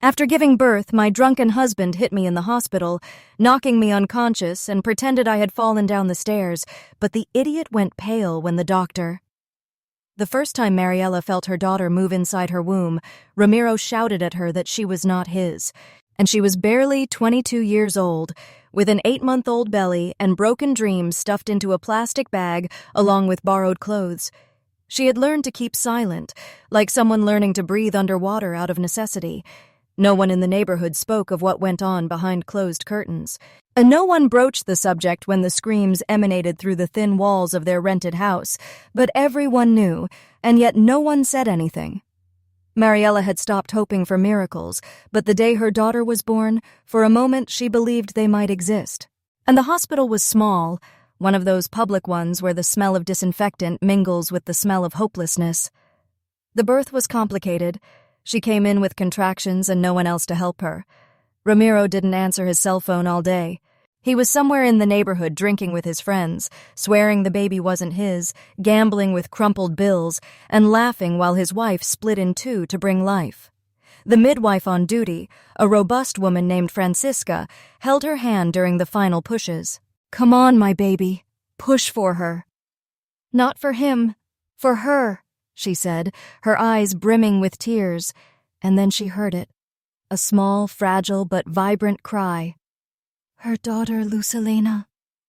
After giving birth, my drunken husband hit me in the hospital, knocking me unconscious and pretended I had fallen down the stairs, but the idiot went pale when the doctor... The first time Mariella felt her daughter move inside her womb, Ramiro shouted at her that she was not his, and she was barely 22 years old, with an 8-month-old belly and broken dreams stuffed into a plastic bag along with borrowed clothes. She had learned to keep silent, like someone learning to breathe underwater out of necessity. No one in the neighborhood spoke of what went on behind closed curtains. And no one broached the subject when the screams emanated through the thin walls of their rented house, but everyone knew, and yet no one said anything. Mariella had stopped hoping for miracles, but the day her daughter was born, for a moment she believed they might exist. And the hospital was small, one of those public ones where the smell of disinfectant mingles with the smell of hopelessness. The birth was complicated. She came in with contractions and no one else to help her. Ramiro didn't answer his cell phone all day. He was somewhere in the neighborhood drinking with his friends, swearing the baby wasn't his, gambling with crumpled bills, and laughing while his wife split in two to bring life. The midwife on duty, a robust woman named Francisca, held her hand during the final pushes. "Come on, my baby. Push for her." "Not for him. For her," she said, her eyes brimming with tears, and then she heard it. A small, fragile, but vibrant cry. "Her daughter, Lucilena,"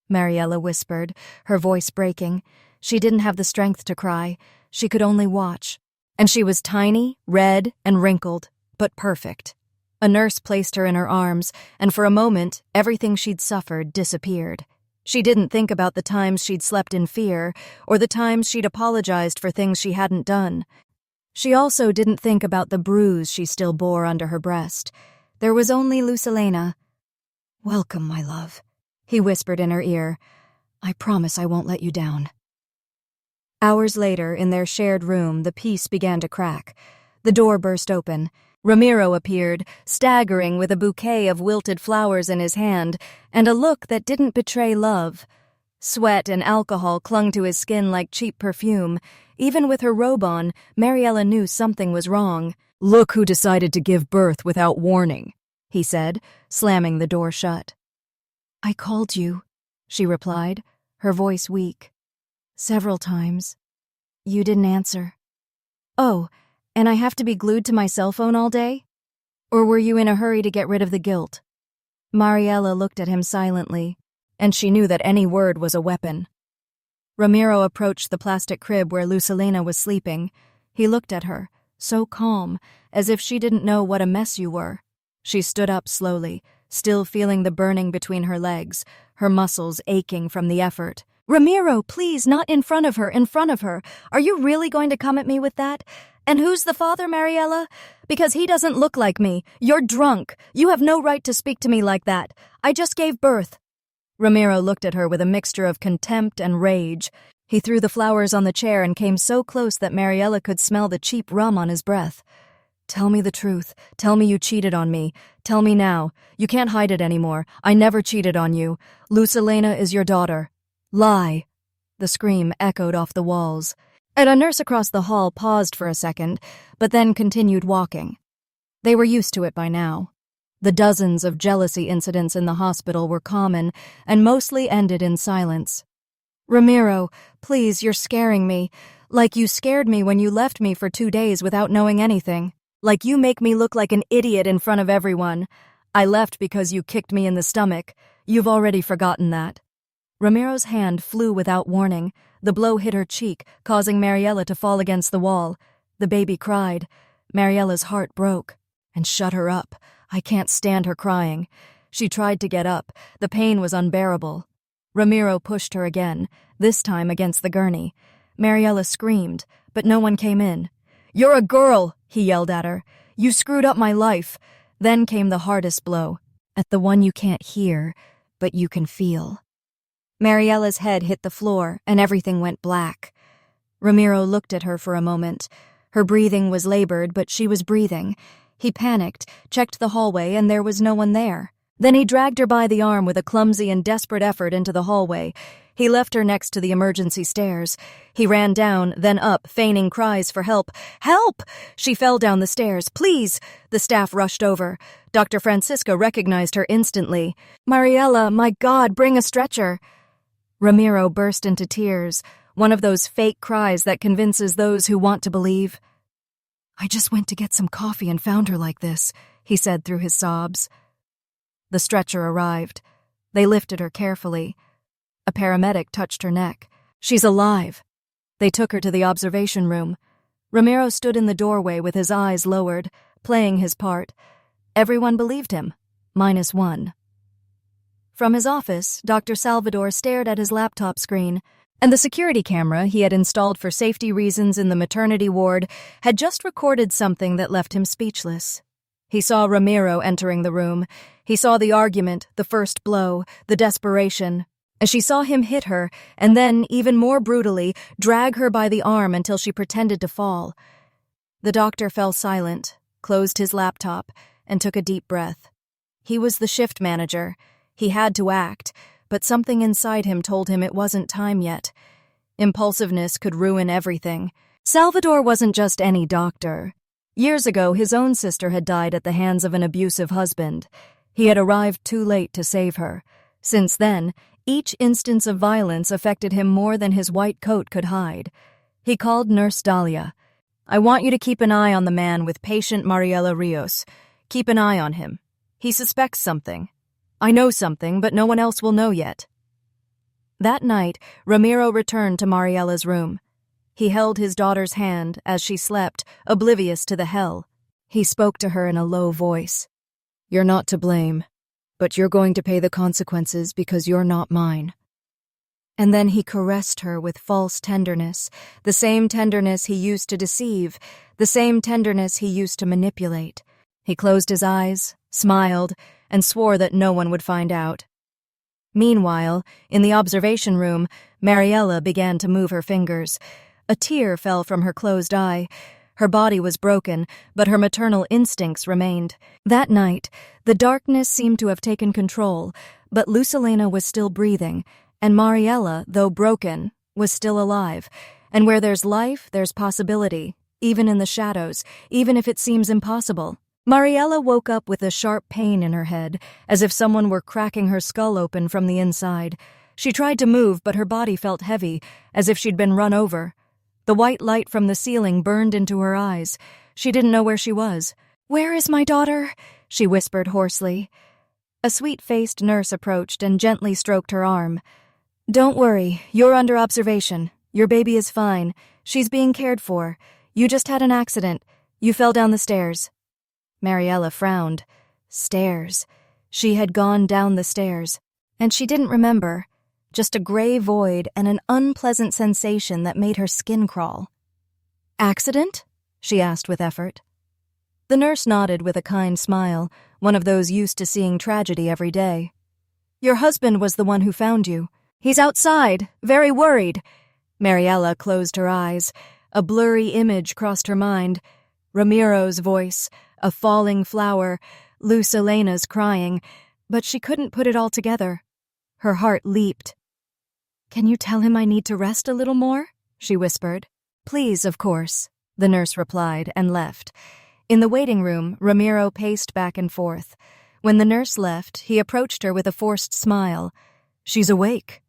Mariella whispered, her voice breaking. She didn't have the strength to cry. She could only watch. And she was tiny, red, and wrinkled, but perfect. A nurse placed her in her arms, and for a moment, everything she'd suffered disappeared. She didn't think about the times she'd slept in fear, or the times she'd apologized for things she hadn't done. She also didn't think about the bruise she still bore under her breast. There was only Lucilena. "Welcome, my love," he whispered in her ear. "I promise I won't let you down." Hours later, in their shared room, the peace began to crack. The door burst open. Ramiro appeared, staggering with a bouquet of wilted flowers in his hand, and a look that didn't betray love. Sweat and alcohol clung to his skin like cheap perfume. Even with her robe on, Mariella knew something was wrong. "Look who decided to give birth without warning," he said, slamming the door shut. "I called you," she replied, her voice weak. "Several times. You didn't answer." "Oh, and I have to be glued to my cell phone all day? Or were you in a hurry to get rid of the guilt?" Mariella looked at him silently, and she knew that any word was a weapon. Ramiro approached the plastic crib where Lucilena was sleeping. He looked at her, so calm, as if she didn't know what a mess you were. She stood up slowly, still feeling the burning between her legs, her muscles aching from the effort. "Ramiro, please, not in front of her, in front of her. Are you really going to come at me with that? And who's the father, Mariella? Because he doesn't look like me. You're drunk. You have no right to speak to me like that. I just gave birth." Ramiro looked at her with a mixture of contempt and rage. He threw the flowers on the chair and came so close that Mariella could smell the cheap rum on his breath. "Tell me the truth. Tell me you cheated on me. Tell me now. You can't hide it anymore. I never cheated on you. Lucilena is your daughter. Lie." The scream echoed off the walls. And a nurse across the hall paused for a second, but then continued walking. They were used to it by now. The dozens of jealousy incidents in the hospital were common and mostly ended in silence. "Ramiro, please, you're scaring me. Like you scared me when you left me for 2 days without knowing anything. Like you make me look like an idiot in front of everyone. I left because you kicked me in the stomach. You've already forgotten that." Ramiro's hand flew without warning. The blow hit her cheek, causing Mariella to fall against the wall. The baby cried. Mariella's heart broke. "And shut her up. I can't stand her crying." She tried to get up. The pain was unbearable. Ramiro pushed her again, this time against the gurney. Mariella screamed, but no one came in. "You're a girl," he yelled at her. "You screwed up my life." Then came the hardest blow, at the one you can't hear, but you can feel. Mariella's head hit the floor, and everything went black. Ramiro looked at her for a moment. Her breathing was labored, but she was breathing. He panicked, checked the hallway, and there was no one there. Then he dragged her by the arm with a clumsy and desperate effort into the hallway. He left her next to the emergency stairs. He ran down, then up, feigning cries for help. Help! She fell down the stairs. Please! The staff rushed over. Dr. Francisca recognized her instantly. Mariella, my God, bring a stretcher. Ramiro burst into tears, one of those fake cries that convinces those who want to believe. I just went to get some coffee and found her like this, he said through his sobs. The stretcher arrived. They lifted her carefully. A paramedic touched her neck. She's alive. They took her to the observation room. Ramiro stood in the doorway with his eyes lowered, playing his part. Everyone believed him, -1. From his office, Dr. Salvador stared at his laptop screen, and the security camera he had installed for safety reasons in the maternity ward had just recorded something that left him speechless. He saw Ramiro entering the room. He saw the argument, the first blow, the desperation. As she saw him hit her, and then, even more brutally, drag her by the arm until she pretended to fall. The doctor fell silent, closed his laptop, and took a deep breath. He was the shift manager. He had to act, but something inside him told him it wasn't time yet. Impulsiveness could ruin everything. Salvador wasn't just any doctor. Years ago, his own sister had died at the hands of an abusive husband. He had arrived too late to save her. Since then, each instance of violence affected him more than his white coat could hide. He called Nurse Dahlia. I want you to keep an eye on the man with patient Mariela Rios. Keep an eye on him. He suspects something. I know something, but no one else will know yet. That night, Ramiro returned to Mariela's room. He held his daughter's hand as she slept, oblivious to the hell. He spoke to her in a low voice. You're not to blame, but you're going to pay the consequences because you're not mine. And then he caressed her with false tenderness, the same tenderness he used to deceive, the same tenderness he used to manipulate. He closed his eyes, smiled, and swore that no one would find out. Meanwhile, in the observation room, Mariella began to move her fingers. A tear fell from her closed eye. Her body was broken, but her maternal instincts remained. That night, the darkness seemed to have taken control, but Lucelena was still breathing, and Mariella, though broken, was still alive. And where there's life, there's possibility, even in the shadows, even if it seems impossible. Mariella woke up with a sharp pain in her head, as if someone were cracking her skull open from the inside. She tried to move, but her body felt heavy, as if she'd been run over. The white light from the ceiling burned into her eyes. She didn't know where she was. Where is my daughter? She whispered hoarsely. A sweet-faced nurse approached and gently stroked her arm. Don't worry, you're under observation. Your baby is fine. She's being cared for. You just had an accident. You fell down the stairs. Mariella frowned. Stairs. She had gone down the stairs, and she didn't remember. Just a gray void and an unpleasant sensation that made her skin crawl. Accident? She asked with effort. The nurse nodded with a kind smile, one of those used to seeing tragedy every day. Your husband was the one who found you. He's outside, very worried. Mariella closed her eyes. A blurry image crossed her mind. Ramiro's voice, a falling flower, Lucelena's crying, but she couldn't put it all together. Her heart leaped. Can you tell him I need to rest a little more? She whispered. Please, of course, the nurse replied and left. In the waiting room, Ramiro paced back and forth. When the nurse left, he approached her with a forced smile. She's awake.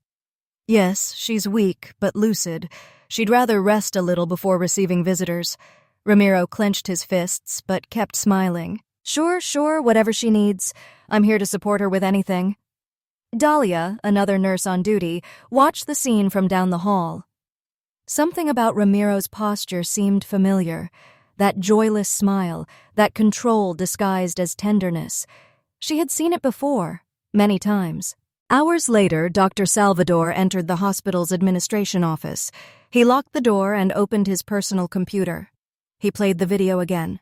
Yes, she's weak, but lucid. She'd rather rest a little before receiving visitors. Ramiro clenched his fists, but kept smiling. Sure, whatever she needs. I'm here to support her with anything. Dahlia, another nurse on duty, watched the scene from down the hall. Something about Ramiro's posture seemed familiar. That joyless smile, that control disguised as tenderness. She had seen it before, many times. Hours later, Dr. Salvador entered the hospital's administration office. He locked the door and opened his personal computer. He played the video again.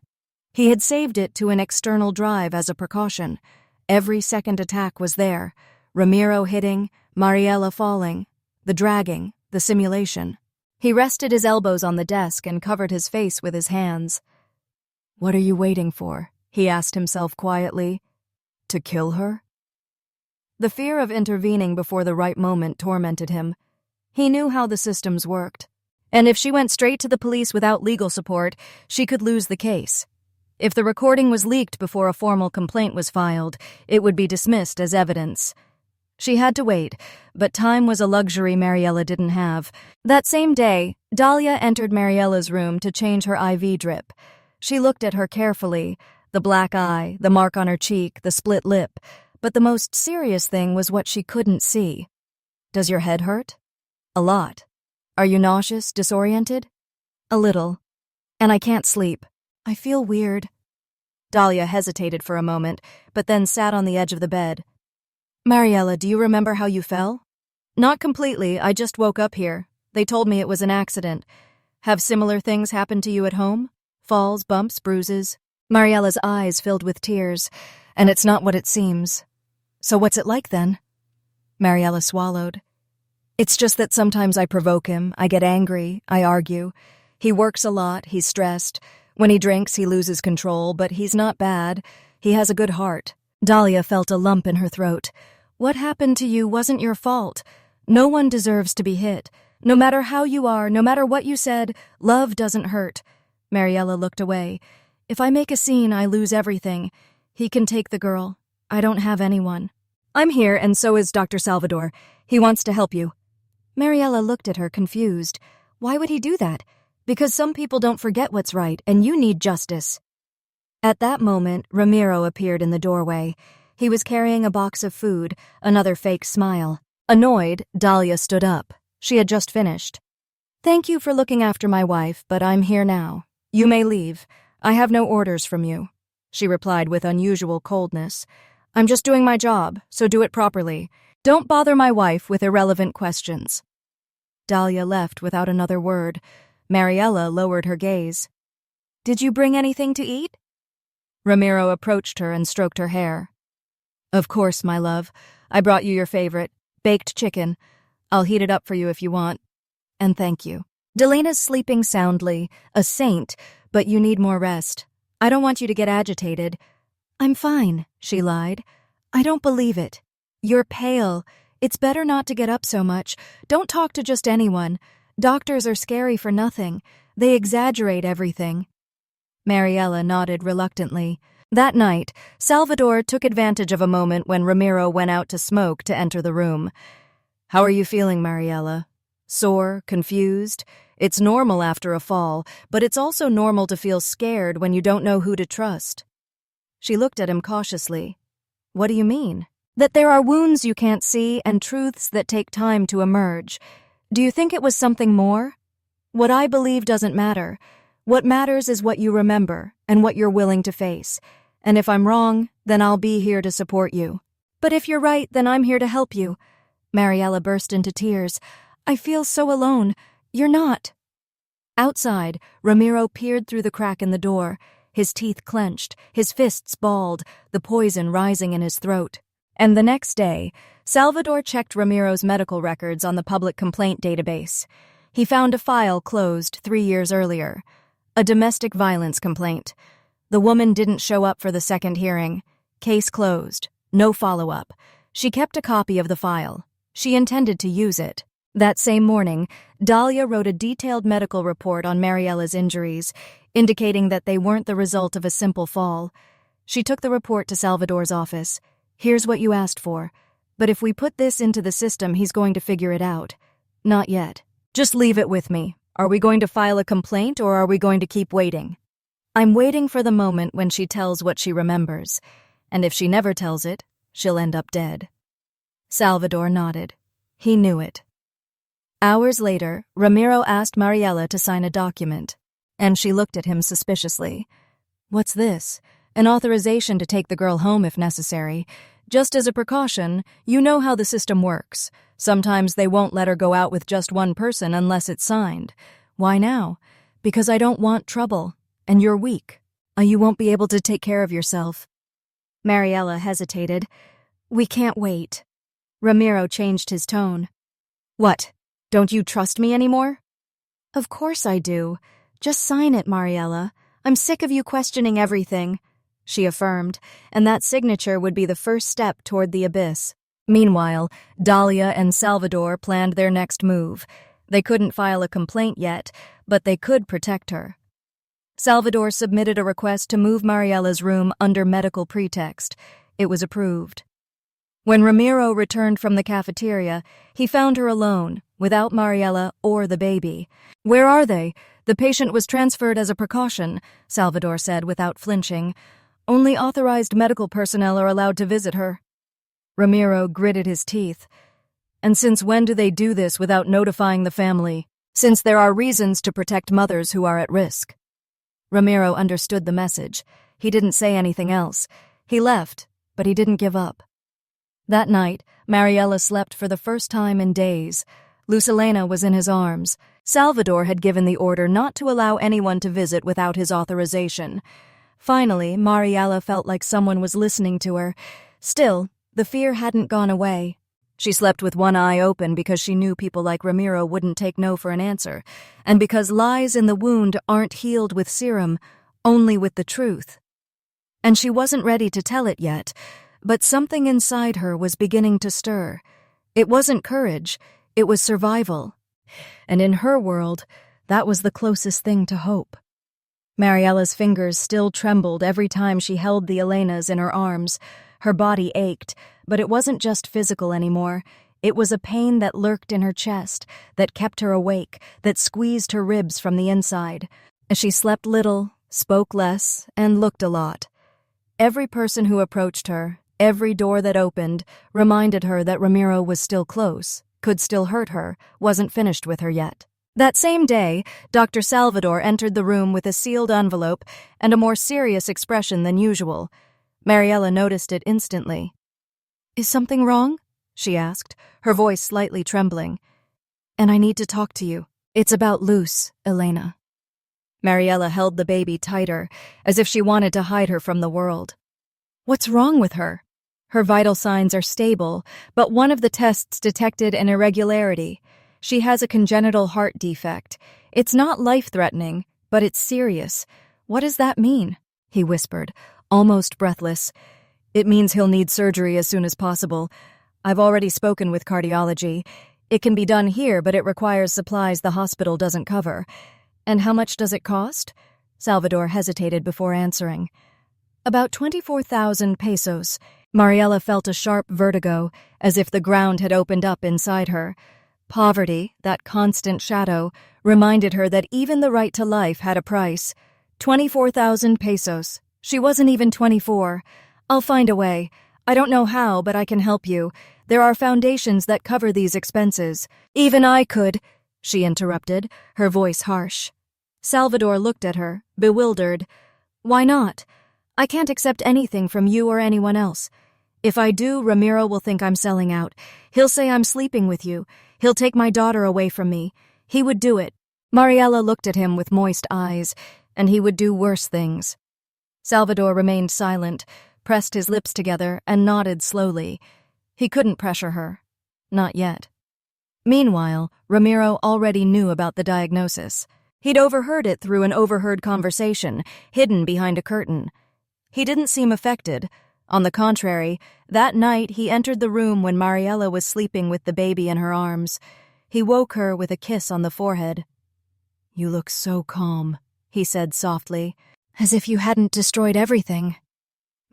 He had saved it to an external drive as a precaution. Every second attack was there. Ramiro hitting, Mariella falling, the dragging, the simulation. He rested his elbows on the desk and covered his face with his hands. What are you waiting for? He asked himself quietly. To kill her? The fear of intervening before the right moment tormented him. He knew how the systems worked. And if she went straight to the police without legal support, she could lose the case. If the recording was leaked before a formal complaint was filed, it would be dismissed as evidence. She had to wait, but time was a luxury Mariella didn't have. That same day, Dahlia entered Mariella's room to change her IV drip. She looked at her carefully, the black eye, the mark on her cheek, the split lip, but the most serious thing was what she couldn't see. Does your head hurt? A lot. Are you nauseous, disoriented? A little. And I can't sleep. I feel weird. Dahlia hesitated for a moment, but then sat on the edge of the bed. Mariella, do you remember how you fell? Not completely, I just woke up here. They told me it was an accident. Have similar things happened to you at home? Falls, bumps, bruises? Mariella's eyes filled with tears, and it's not what it seems. So what's it like then? Mariella swallowed. It's just that sometimes I provoke him, I get angry, I argue. He works a lot, he's stressed. When he drinks, he loses control, but he's not bad. He has a good heart. Dahlia felt a lump in her throat. What happened to you wasn't your fault. No one deserves to be hit. No matter how you are, no matter what you said, love doesn't hurt. Mariella looked away. If I make a scene, I lose everything. He can take the girl. I don't have anyone. I'm here, and so is Dr. Salvador. He wants to help you. Mariella looked at her, confused. Why would he do that? Because some people don't forget what's right, and you need justice. At that moment, Ramiro appeared in the doorway. He was carrying a box of food, another fake smile. Annoyed, Dahlia stood up. She had just finished. Thank you for looking after my wife, but I'm here now. You may leave. I have no orders from you, she replied with unusual coldness. I'm just doing my job, so do it properly. Don't bother my wife with irrelevant questions. Dahlia left without another word. Mariella lowered her gaze. Did you bring anything to eat? Ramiro approached her and stroked her hair. Of course, my love. I brought you your favorite, baked chicken. I'll heat it up for you if you want. And thank you. Delina's sleeping soundly, a saint, but you need more rest. I don't want you to get agitated. I'm fine, she lied. I don't believe it. You're pale. It's better not to get up so much. Don't talk to just anyone. Doctors are scary for nothing. They exaggerate everything. Mariella nodded reluctantly. That night, Salvador took advantage of a moment when Ramiro went out to smoke to enter the room. How are you feeling, Mariella? Sore, confused? It's normal after a fall, but it's also normal to feel scared when you don't know who to trust. She looked at him cautiously. What do you mean? That there are wounds you can't see and truths that take time to emerge. Do you think it was something more? What I believe doesn't matter. What matters is what you remember and what you're willing to face. And if I'm wrong, then I'll be here to support you. But if you're right, then I'm here to help you. Mariella burst into tears. I feel so alone. You're not. Outside, Ramiro peered through the crack in the door, his teeth clenched, his fists balled, the poison rising in his throat. And the next day, Salvador checked Ramiro's medical records on the public complaint database. He found a file closed 3 years earlier. A domestic violence complaint. The woman didn't show up for the second hearing. Case closed. No follow-up. She kept a copy of the file. She intended to use it. That same morning, Dahlia wrote a detailed medical report on Mariella's injuries, indicating that they weren't the result of a simple fall. She took the report to Salvador's office. Here's what you asked for. But if we put this into the system, he's going to figure it out. Not yet. Just leave it with me. Are we going to file a complaint or are we going to keep waiting? I'm waiting for the moment when she tells what she remembers. And if she never tells it, she'll end up dead. Salvador nodded. He knew it. Hours later, Ramiro asked Mariella to sign a document, and she looked at him suspiciously. What's this? An authorization to take the girl home if necessary. Just as a precaution, you know how the system works. Sometimes they won't let her go out with just one person unless it's signed. Why now? Because I don't want trouble, and you're weak. You won't be able to take care of yourself. Mariella hesitated. We can't wait. Ramiro changed his tone. What? Don't you trust me anymore? Of course I do. Just sign it, Mariella. I'm sick of you questioning everything, she affirmed, and that signature would be the first step toward the abyss. Meanwhile, Dahlia and Salvador planned their next move. They couldn't file a complaint yet, but they could protect her. Salvador submitted a request to move Mariella's room under medical pretext. It was approved. When Ramiro returned from the cafeteria, he found her alone, without Mariella or the baby. "Where are they? The patient was transferred as a precaution," Salvador said without flinching. "Only authorized medical personnel are allowed to visit her." Ramiro gritted his teeth. "And since when do they do this without notifying the family? Since there are reasons to protect mothers who are at risk." Ramiro understood the message. He didn't say anything else. He left, but he didn't give up. That night, Mariella slept for the first time in days. Lucelena was in his arms. Salvador had given the order not to allow anyone to visit without his authorization. Finally, Mariella felt like someone was listening to her. Still, the fear hadn't gone away. She slept with one eye open because she knew people like Ramiro wouldn't take no for an answer, and because lies in the wound aren't healed with serum, only with the truth. And she wasn't ready to tell it yet, but something inside her was beginning to stir. It wasn't courage, it was survival. And in her world, that was the closest thing to hope. Mariella's fingers still trembled every time she held the Elena's in her arms. Her body ached, but it wasn't just physical anymore. It was a pain that lurked in her chest, that kept her awake, that squeezed her ribs from the inside. She slept little, spoke less, and looked a lot. Every person who approached her, every door that opened, reminded her that Ramiro was still close, could still hurt her, wasn't finished with her yet. That same day, Dr. Salvador entered the room with a sealed envelope and a more serious expression than usual. Mariella noticed it instantly. "Is something wrong?" she asked, her voice slightly trembling. "And I need to talk to you. It's about Luz, Elena." Mariella held the baby tighter, as if she wanted to hide her from the world. "What's wrong with her?" "Her vital signs are stable, but one of the tests detected an irregularity. She has a congenital heart defect. It's not life-threatening, but it's serious." "What does that mean?" he whispered, almost breathless. "It means he'll need surgery as soon as possible. I've already spoken with cardiology. It can be done here, but it requires supplies the hospital doesn't cover." "And how much does it cost?" Salvador hesitated before answering. "About 24,000 pesos. Mariella felt a sharp vertigo, as if the ground had opened up inside her. Poverty, that constant shadow, reminded her that even the right to life had a price. 24,000 pesos. She wasn't even 24. "I'll find a way. I don't know how, but I can help you. There are foundations that cover these expenses." "Even I could," she interrupted, her voice harsh. Salvador looked at her, bewildered. "Why not? I can't accept anything from you or anyone else. If I do, Ramiro will think I'm selling out. He'll say I'm sleeping with you. He'll take my daughter away from me. He would do it." Mariella looked at him with moist eyes, and he would do worse things. Salvador remained silent, pressed his lips together, and nodded slowly. He couldn't pressure her. Not yet. Meanwhile, Ramiro already knew about the diagnosis. He'd overheard it through an overheard conversation, hidden behind a curtain. He didn't seem affected. On the contrary, that night he entered the room when Mariella was sleeping with the baby in her arms. He woke her with a kiss on the forehead. "You look so calm," he said softly, "as if you hadn't destroyed everything."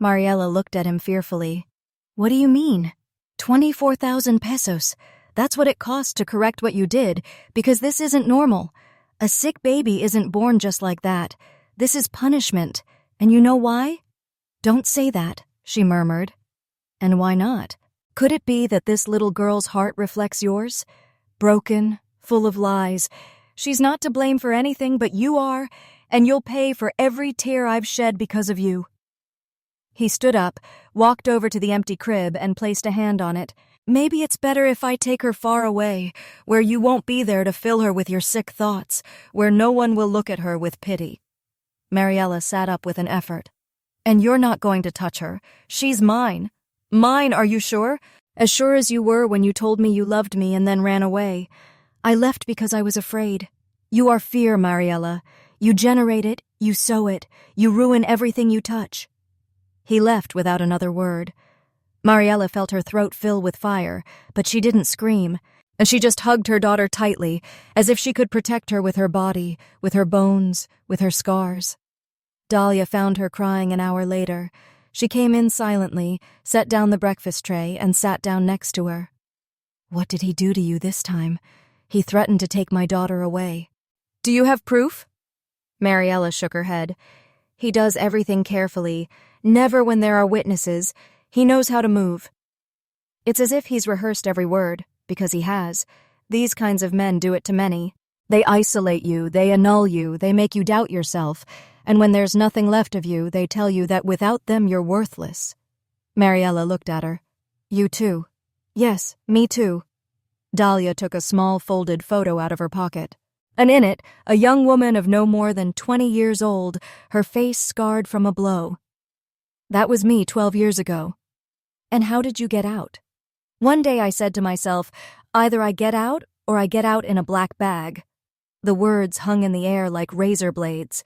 Mariella looked at him fearfully. "What do you mean? 24,000 pesos. That's what it costs to correct what you did, because this isn't normal. A sick baby isn't born just like that. This is punishment. And you know why?" "Don't say that," she murmured. "And why not? Could it be that this little girl's heart reflects yours? Broken, full of lies. She's not to blame for anything, but you are, and you'll pay for every tear I've shed because of you." He stood up, walked over to the empty crib, and placed a hand on it. "Maybe it's better if I take her far away, where you won't be there to fill her with your sick thoughts, where no one will look at her with pity." Mariella sat up with an effort. "And you're not going to touch her. She's mine." "Mine, are you sure?" "As sure as you were when you told me you loved me and then ran away. I left because I was afraid. You are fear, Mariella. You generate it, you sow it, you ruin everything you touch." He left without another word. Mariella felt her throat fill with fire, but she didn't scream, and she just hugged her daughter tightly, as if she could protect her with her body, with her bones, with her scars. Dahlia found her crying an hour later. She came in silently, set down the breakfast tray, and sat down next to her. "What did he do to you this time? He threatened to take my daughter away." "Do you have proof?" Mariella shook her head. "He does everything carefully, never when there are witnesses. He knows how to move." It's as if he's rehearsed every word, because he has. These kinds of men do it to many. They isolate you, they annul you, they make you doubt yourself, and when there's nothing left of you, they tell you that without them you're worthless. Mariella looked at her. "You too." "Yes, me too." Dahlia took a small folded photo out of her pocket. And in it, a young woman of no more than 20 years old, her face scarred from a blow. "That was me 12 years ago." "And how did you get out?" "One day I said to myself, either I get out or I get out in a black bag." The words hung in the air like razor blades.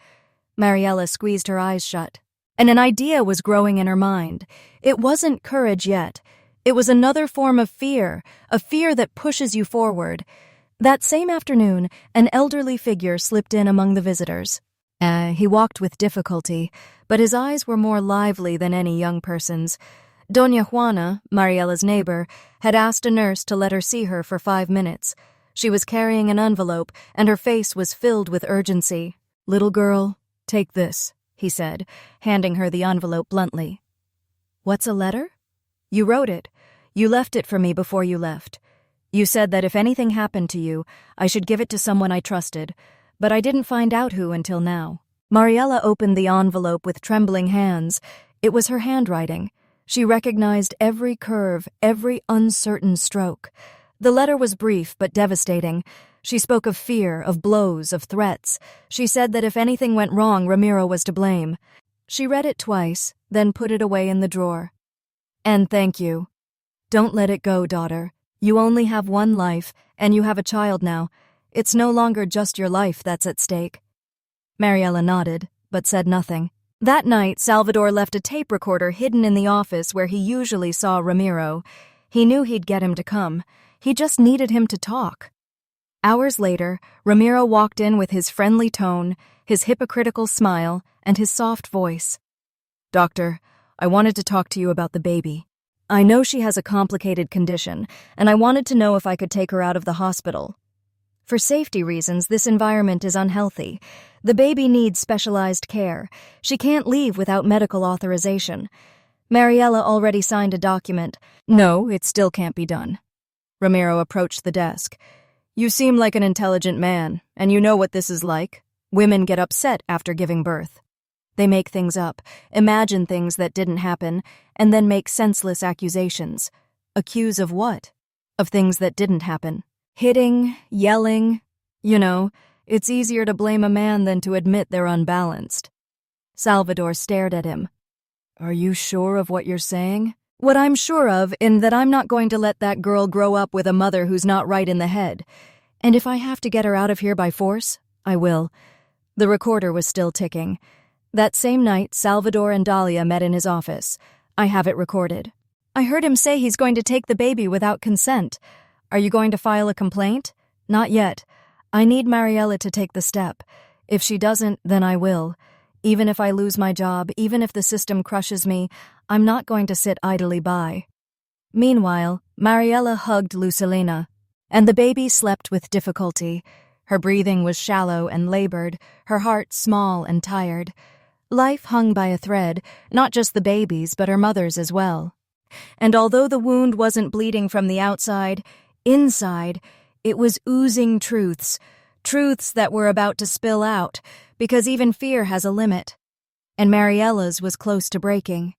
Mariella squeezed her eyes shut. And an idea was growing in her mind. It wasn't courage yet. It was another form of fear, a fear that pushes you forward. That same afternoon, an elderly figure slipped in among the visitors. He walked with difficulty, but his eyes were more lively than any young person's. Doña Juana, Mariella's neighbor, had asked a nurse to let her see her for 5 minutes. She was carrying an envelope, and her face was filled with urgency. "Little girl, take this," he said, handing her the envelope bluntly. "What's a letter?" "You wrote it. You left it for me before you left. You said that if anything happened to you, I should give it to someone I trusted, but I didn't find out who until now." Mariella opened the envelope with trembling hands. It was her handwriting. She recognized every curve, every uncertain stroke. The letter was brief but devastating. She spoke of fear, of blows, of threats. She said that if anything went wrong, Ramiro was to blame. She read it twice, then put it away in the drawer. "And thank you. Don't let it go, daughter. You only have one life, and you have a child now. It's no longer just your life that's at stake." Mariella nodded, but said nothing. That night, Salvador left a tape recorder hidden in the office where he usually saw Ramiro. He knew he'd get him to come. He just needed him to talk. Hours later, Ramiro walked in with his friendly tone, his hypocritical smile, and his soft voice. "Doctor, I wanted to talk to you about the baby. I know she has a complicated condition, and I wanted to know if I could take her out of the hospital. For safety reasons, this environment is unhealthy. The baby needs specialized care. She can't leave without medical authorization. Mariella already signed a document. No, it still can't be done." Ramiro approached the desk. "You seem like an intelligent man, and you know what this is like. Women get upset after giving birth. They make things up, imagine things that didn't happen, and then make senseless accusations. Accuse of what? Of things that didn't happen. Hitting, yelling. You know, it's easier to blame a man than to admit they're unbalanced." Salvador stared at him. "Are you sure of what you're saying?" "What I'm sure of in that I'm not going to let that girl grow up with a mother who's not right in the head. And if I have to get her out of here by force, I will." The recorder was still ticking. That same night, Salvador and Dahlia met in his office. "I have it recorded. I heard him say he's going to take the baby without consent. Are you going to file a complaint?" "Not yet. I need Mariella to take the step. If she doesn't, then I will. Even if I lose my job, even if the system crushes me, I'm not going to sit idly by." Meanwhile, Mariella hugged Lucilena, and the baby slept with difficulty. Her breathing was shallow and labored, her heart small and tired. Life hung by a thread, not just the baby's, but her mother's as well. And although the wound wasn't bleeding from the outside, inside, it was oozing truths that were about to spill out, because even fear has a limit. And Mariella's was close to breaking.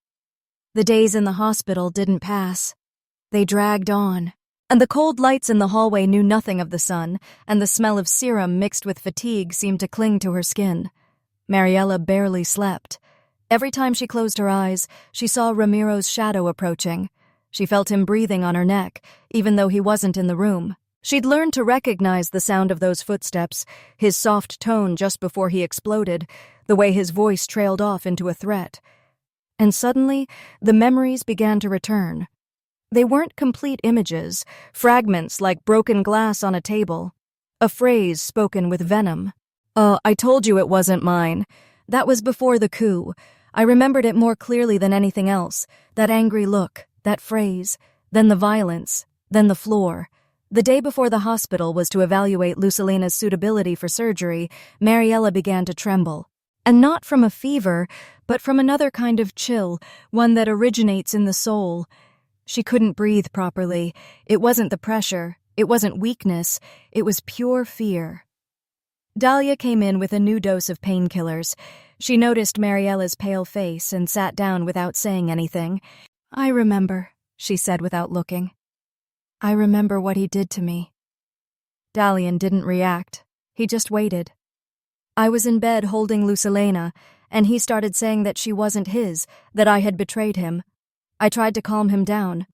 The days in the hospital didn't pass. They dragged on. And the cold lights in the hallway knew nothing of the sun, and the smell of serum mixed with fatigue seemed to cling to her skin. Mariella barely slept. Every time she closed her eyes, she saw Ramiro's shadow approaching. She felt him breathing on her neck, even though he wasn't in the room. She'd learned to recognize the sound of those footsteps, his soft tone just before he exploded, the way his voice trailed off into a threat. And suddenly, the memories began to return. They weren't complete images, fragments like broken glass on a table. A phrase spoken with venom. I told you it wasn't mine. That was before the coup. I remembered it more clearly than anything else. That angry look, that phrase, then the violence, then the floor. The day before the hospital was to evaluate Lucilina's suitability for surgery, Mariella began to tremble. And not from a fever, but from another kind of chill, one that originates in the soul. She couldn't breathe properly. It wasn't the pressure. It wasn't weakness. It was pure fear. Dahlia came in with a new dose of painkillers. She noticed Mariella's pale face and sat down without saying anything. "I remember," she said without looking. "I remember what he did to me." Dalian didn't react. He just waited. I was in bed holding Lucilena, and he started saying that she wasn't his, that I had betrayed him. I tried to calm him down.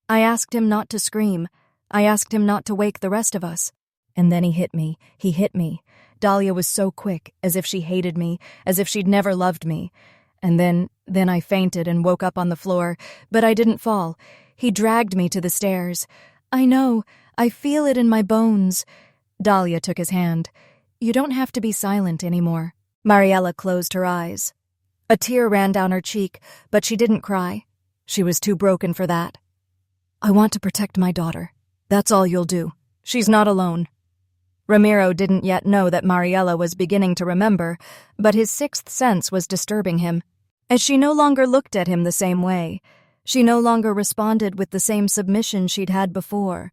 I asked him not to scream. I asked him not to wake the rest of us. And then he hit me. He hit me. Dahlia was so quick, as if she hated me, as if she'd never loved me. And then I fainted and woke up on the floor, but I didn't fall. He dragged me to the stairs. "I know. I feel it in my bones." Dahlia took his hand. "You don't have to be silent anymore." Mariella closed her eyes. A tear ran down her cheek, but she didn't cry. She was too broken for that. "I want to protect my daughter. That's all you'll do. She's not alone." Ramiro didn't yet know that Mariella was beginning to remember, but his sixth sense was disturbing him. As she no longer looked at him the same way, she no longer responded with the same submission she'd had before.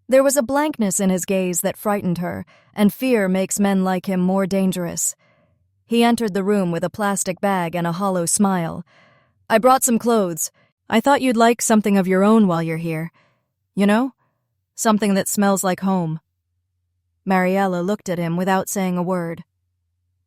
There was a blankness in his gaze that frightened her, and fear makes men like him more dangerous. He entered the room with a plastic bag and a hollow smile. "I brought some clothes. I thought you'd like something of your own while you're here. You know? Something that smells like home." Mariella looked at him without saying a word.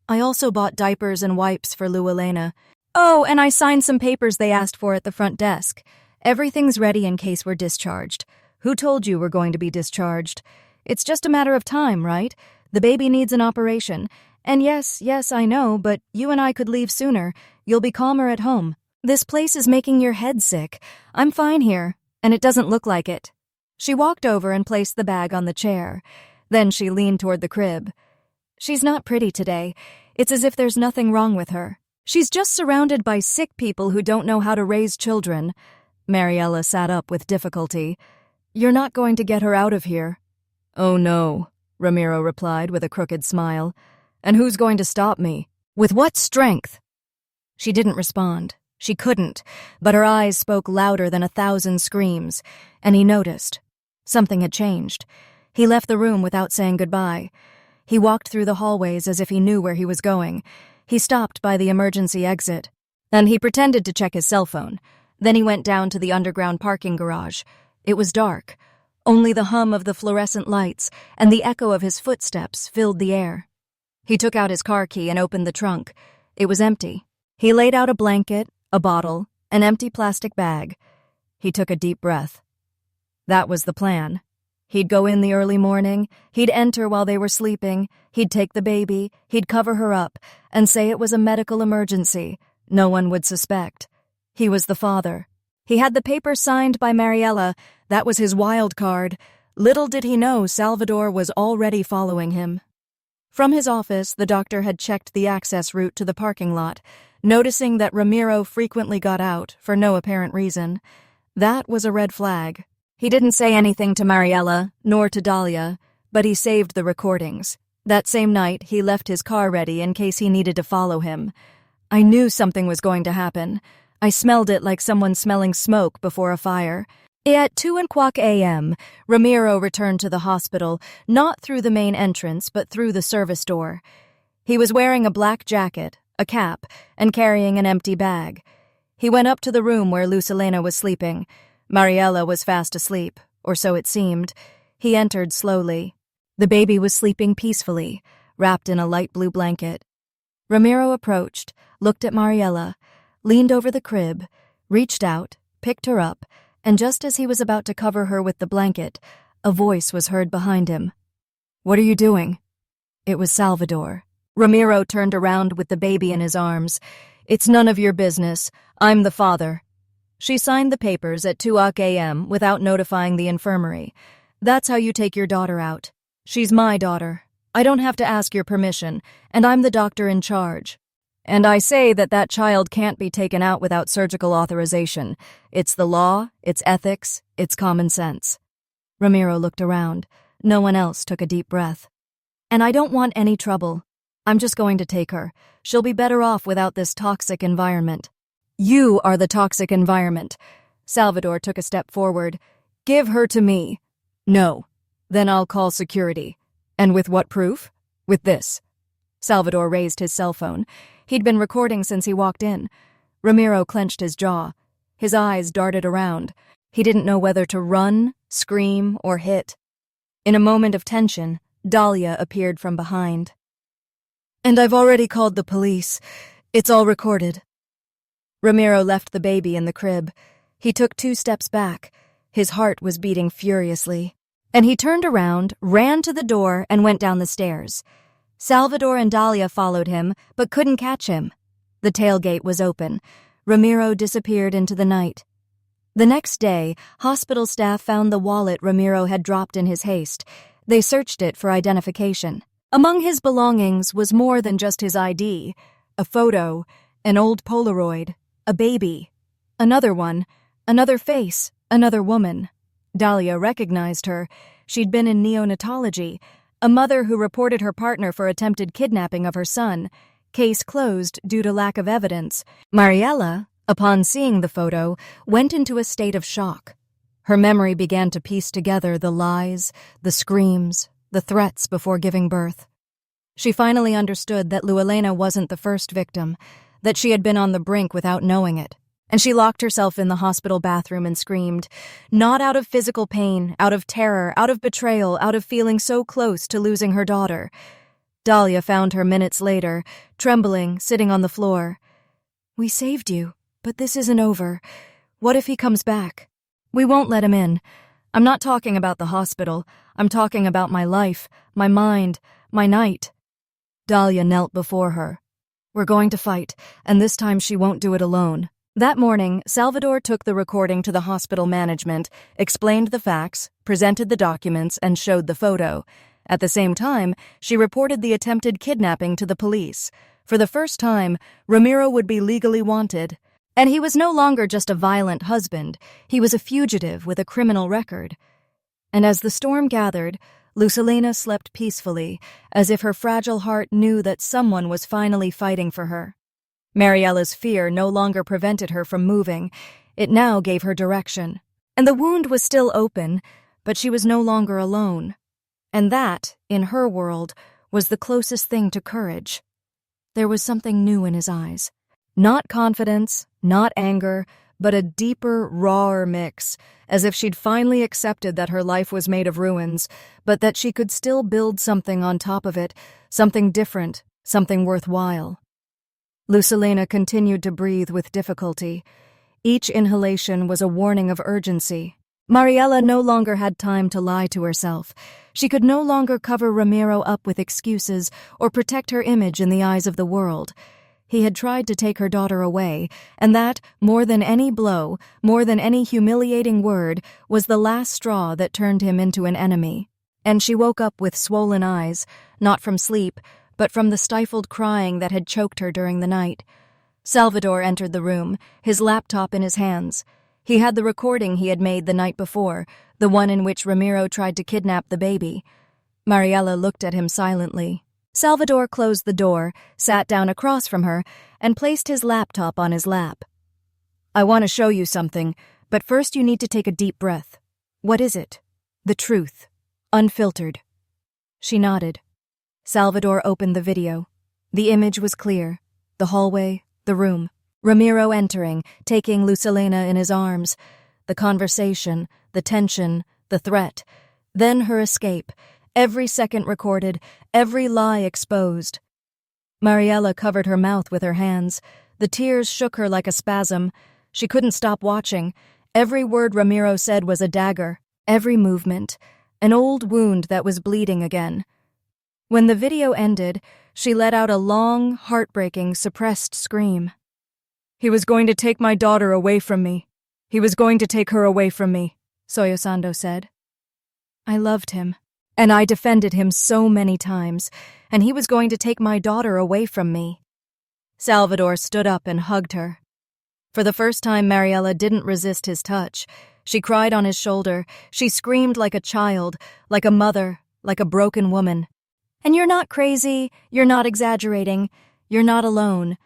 "I also bought diapers and wipes for Lou Elena. Oh, and I signed some papers they asked for at the front desk. Everything's ready in case we're discharged. Who told you we're going to be discharged? It's just a matter of time, right? The baby needs an operation. And yes, I know, but you and I could leave sooner. You'll be calmer at home. This place is making your head sick. I'm fine here, and it doesn't look like it." She walked over and placed the bag on the chair. Then she leaned toward the crib. "She's not pretty today. It's as if there's nothing wrong with her. She's just surrounded by sick people who don't know how to raise children." Mariella sat up with difficulty. "You're not going to get her out of here." "Oh no," Ramiro replied with a crooked smile. "And who's going to stop me? With what strength?" She didn't respond. She couldn't, but her eyes spoke louder than 1,000 screams, and he noticed. Something had changed. He left the room without saying goodbye. He walked through the hallways as if he knew where he was going. He stopped by the emergency exit, and he pretended to check his cell phone. Then he went down to the underground parking garage. It was dark. Only the hum of the fluorescent lights and the echo of his footsteps filled the air. He took out his car key and opened the trunk. It was empty. He laid out a blanket, a bottle, an empty plastic bag. He took a deep breath. That was the plan. He'd go in the early morning, he'd enter while they were sleeping, he'd take the baby, he'd cover her up, and say it was a medical emergency. No one would suspect. He was the father. He had the paper signed by Mariella. That was his wild card. Little did he know Salvador was already following him. From his office, the doctor had checked the access route to the parking lot, noticing that Ramiro frequently got out for no apparent reason. That was a red flag. He didn't say anything to Mariella, nor to Dahlia, but he saved the recordings. That same night, he left his car ready in case he needed to follow him. I knew something was going to happen. I smelled it like someone smelling smoke before a fire. At 2:00 a.m., Ramiro returned to the hospital, not through the main entrance, but through the service door. He was wearing a black jacket, a cap, and carrying an empty bag. He went up to the room where Lucilena was sleeping. Mariella was fast asleep, or so it seemed. He entered slowly. The baby was sleeping peacefully, wrapped in a light blue blanket. Ramiro approached, looked at Mariella, leaned over the crib, reached out, picked her up, and just as he was about to cover her with the blanket, a voice was heard behind him. "What are you doing?" It was Salvador. Ramiro turned around with the baby in his arms. It's none of your business. I'm the father. She signed the papers at 2 a.m. without notifying the infirmary. That's how you take your daughter out. She's my daughter. I don't have to ask your permission, and I'm the doctor in charge. And I say that that child can't be taken out without surgical authorization. It's the law, it's ethics, it's common sense. Ramiro looked around. No one else took a deep breath. And I don't want any trouble. I'm just going to take her. She'll be better off without this toxic environment. You are the toxic environment. Salvador took a step forward. Give her to me. No. Then I'll call security. And with what proof? With this. Salvador raised his cell phone. He'd been recording since he walked in. Ramiro clenched his jaw. His eyes darted around. He didn't know whether to run, scream, or hit. In a moment of tension, Dahlia appeared from behind. And I've already called the police. It's all recorded. Ramiro left the baby in the crib. He took 2 steps back. His heart was beating furiously. And he turned around, ran to the door, and went down the stairs. Salvador and Dahlia followed him, but couldn't catch him. The tailgate was open. Ramiro disappeared into the night. The next day, hospital staff found the wallet Ramiro had dropped in his haste. They searched it for identification. Among his belongings was more than just his ID. A photo, an old Polaroid, a baby, another one, another face, another woman. Dahlia recognized her. She'd been in neonatology, a mother who reported her partner for attempted kidnapping of her son. Case closed due to lack of evidence. Mariela, upon seeing the photo, went into a state of shock. Her memory began to piece together the lies, the screams, the threats before giving birth. She finally understood that Luelena wasn't the first victim, that she had been on the brink without knowing it. And she locked herself in the hospital bathroom and screamed, not out of physical pain, out of terror, out of betrayal, out of feeling so close to losing her daughter. Dahlia found her minutes later, trembling, sitting on the floor. We saved you, but this isn't over. What if he comes back? We won't let him in. I'm not talking about the hospital. I'm talking about my life, my mind, my night. Dahlia knelt before her. We're going to fight, and this time she won't do it alone. That morning, Salvador took the recording to the hospital management, explained the facts, presented the documents, and showed the photo. At the same time, she reported the attempted kidnapping to the police. For the first time, Ramiro would be legally wanted. And he was no longer just a violent husband. He was a fugitive with a criminal record. And as the storm gathered, Lucelena slept peacefully, as if her fragile heart knew that someone was finally fighting for her. Mariela's fear no longer prevented her from moving. It now gave her direction. And the wound was still open, but she was no longer alone. And that, in her world, was the closest thing to courage. There was something new in his eyes. Not confidence, not anger, but a deeper, rawer mix, as if she'd finally accepted that her life was made of ruins, but that she could still build something on top of it, something different, something worthwhile. Lucelena continued to breathe with difficulty. Each inhalation was a warning of urgency. Mariela no longer had time to lie to herself. She could no longer cover Ramiro up with excuses or protect her image in the eyes of the world. He had tried to take her daughter away, and that, more than any blow, more than any humiliating word, was the last straw that turned him into an enemy. And she woke up with swollen eyes, not from sleep, but from the stifled crying that had choked her during the night. Salvador entered the room, his laptop in his hands. He had the recording he had made the night before, the one in which Ramiro tried to kidnap the baby. Mariela looked at him silently. Salvador closed the door, sat down across from her, and placed his laptop on his lap. I want to show you something, but first you need to take a deep breath. What is it? The truth. Unfiltered. She nodded. Salvador opened the video. The image was clear. The hallway, the room. Ramiro entering, taking Lucelena in his arms. The conversation, the tension, the threat. Then her escape. Every second recorded, every lie exposed. Mariela covered her mouth with her hands. The tears shook her like a spasm. She couldn't stop watching. Every word Ramiro said was a dagger. Every movement. An old wound that was bleeding again. When the video ended, she let out a long, heartbreaking, suppressed scream. He was going to take my daughter away from me. He was going to take her away from me, Soyosando said. I loved him, and I defended him so many times, and he was going to take my daughter away from me. Salvador stood up and hugged her. For the first time, Mariela didn't resist his touch. She cried on his shoulder. She screamed like a child, like a mother, like a broken woman. And you're not crazy, you're not exaggerating, you're not alone.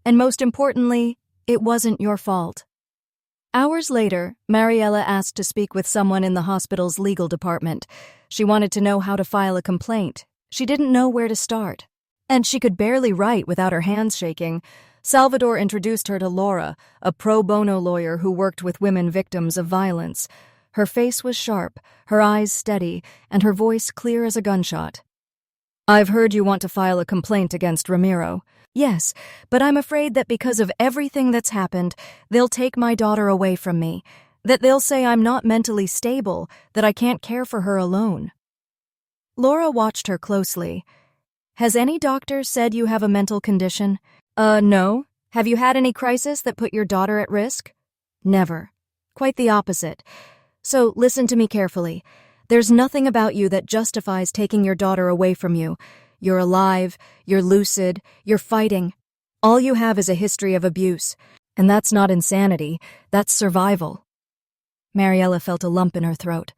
And most importantly, it wasn't your fault. Hours later, Mariela asked to speak with someone in the hospital's legal department. She wanted to know how to file a complaint. She didn't know where to start. And she could barely write without her hands shaking. Salvador introduced her to Laura, a pro bono lawyer who worked with women victims of violence. Her face was sharp, her eyes steady, and her voice clear as a gunshot. I've heard you want to file a complaint against Ramiro. Yes, but I'm afraid that because of everything that's happened, they'll take my daughter away from me, that they'll say I'm not mentally stable, that I can't care for her alone. Laura watched her closely. Has any doctor said you have a mental condition? No. Have you had any crisis that put your daughter at risk? Never. Quite the opposite. So listen to me carefully. There's nothing about you that justifies taking your daughter away from you. You're alive, you're lucid, you're fighting. All you have is a history of abuse. And that's not insanity, that's survival. Mariela felt a lump in her throat.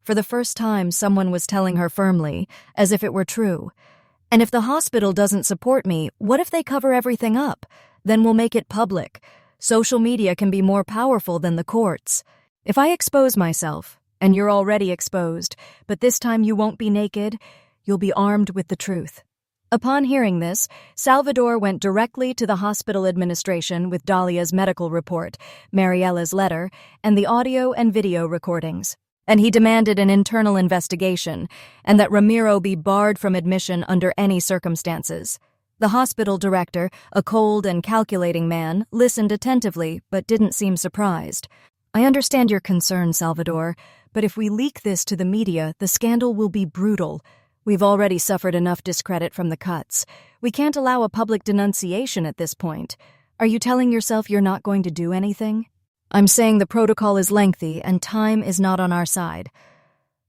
For the first time, someone was telling her firmly, as if it were true. And if the hospital doesn't support me, what if they cover everything up? Then we'll make it public. Social media can be more powerful than the courts. If I expose myself, and you're already exposed, but this time you won't be naked, you'll be armed with the truth. Upon hearing this, Salvador went directly to the hospital administration with Dalia's medical report, Mariela's letter, and the audio and video recordings. And he demanded an internal investigation, and that Ramiro be barred from admission under any circumstances. The hospital director, a cold and calculating man, listened attentively but didn't seem surprised. I understand your concern, Salvador, but if we leak this to the media, the scandal will be brutal. We've already suffered enough discredit from the cuts. We can't allow a public denunciation at this point. Are you telling yourself you're not going to do anything? I'm saying the protocol is lengthy and time is not on our side.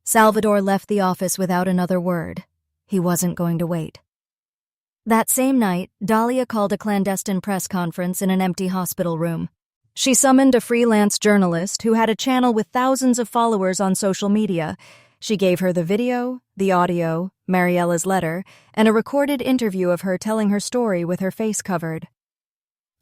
Salvador left the office without another word. He wasn't going to wait. That same night, Dalia called a clandestine press conference in an empty hospital room. She summoned a freelance journalist who had a channel with thousands of followers on social media. She gave her the video, the audio, Mariela's letter, and a recorded interview of her telling her story with her face covered.